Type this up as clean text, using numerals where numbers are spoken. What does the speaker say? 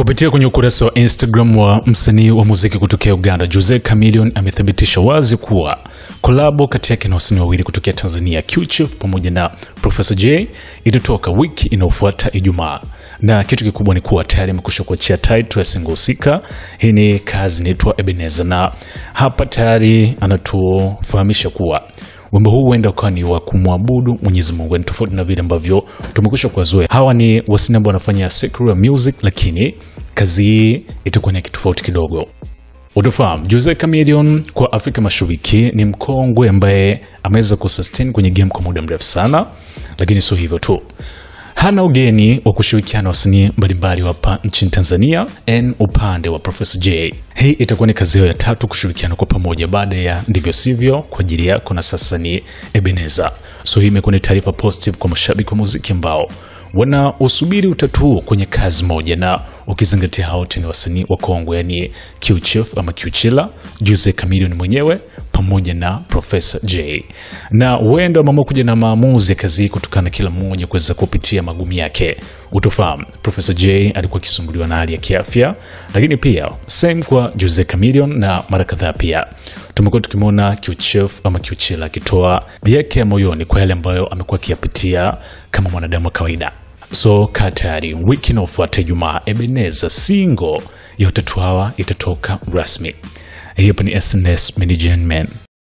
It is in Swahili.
Kupitia kwenye ukurasa wa Instagram wa msanii wa muziki kutokea Uganda, Jose Chameleone amethibitisha wazi kuwa kolabo kati yake na wasanii wawili kutokea Tanzania, Q-Chief pamoja na Professor Jay, itatoka wiki inayofuata Ijumaa. Na kitu kikubwa ni kuwa tayari amekwisha kuachia title ya single husika. Hii ni kazi inaitwa Ebenezer, na hapa tayari anatufahamisha kuwa wimbo huu huenda ukawa ni wa kumwabudu Mwenyezi Mungu, ni tofauti na vile ambavyo tumekwisha kuwazoea. Hawa ni wasanii ambao wanafanya secular music, lakini kazi hii itakuwa ni tofauti kidogo. Unafahamu, Jose Chameleone kwa Afrika Mashariki ni mkongwe ambaye ameweza kusustain kwenye game kwa muda mrefu sana, lakini sio hivyo tu. Hana ugeni wa kushirikiana wasanii mbalimbali hapa nchini Tanzania na upande wa Professor Jay. Hii itakuwa ni kazi ya tatu kushirikiana kwa pamoja baada ya Ndivyo Sivyo kwa ajili yako na sasa ni Ebenezer. So hii imekuwa ni taarifa positive kwa mashabiki wa muziki ambao wana usubiri utatu kwenye kazi moja, na ukizingatia hao ni wasanii wa Kongo, yani Q-Chief ama Q-Chilla, Jose Chameleone mwenyewe pamoja na Professor Jay. Na huenda mama kuja na maamuzi ya kazi kutokana kila mmoja kuweza kupitia magumu yake. Utofahamu, Professor Jay alikuwa akisumbuliwa na hali ya kiafya, lakini pia same kwa Jose Chameleone, na mara kadhaa pia tumekuwa tukimwona Q-Chief ama Q-Chilla akitoa yake ya moyoni kwa yale ambayo amekuwa akiyapitia kama mwanadamu wa kawaida. So katari wiki inayofuata Ijumaa, Ebenezer single ya watatu hawa itatoka rasmi. Hii hapa ni SNS Management.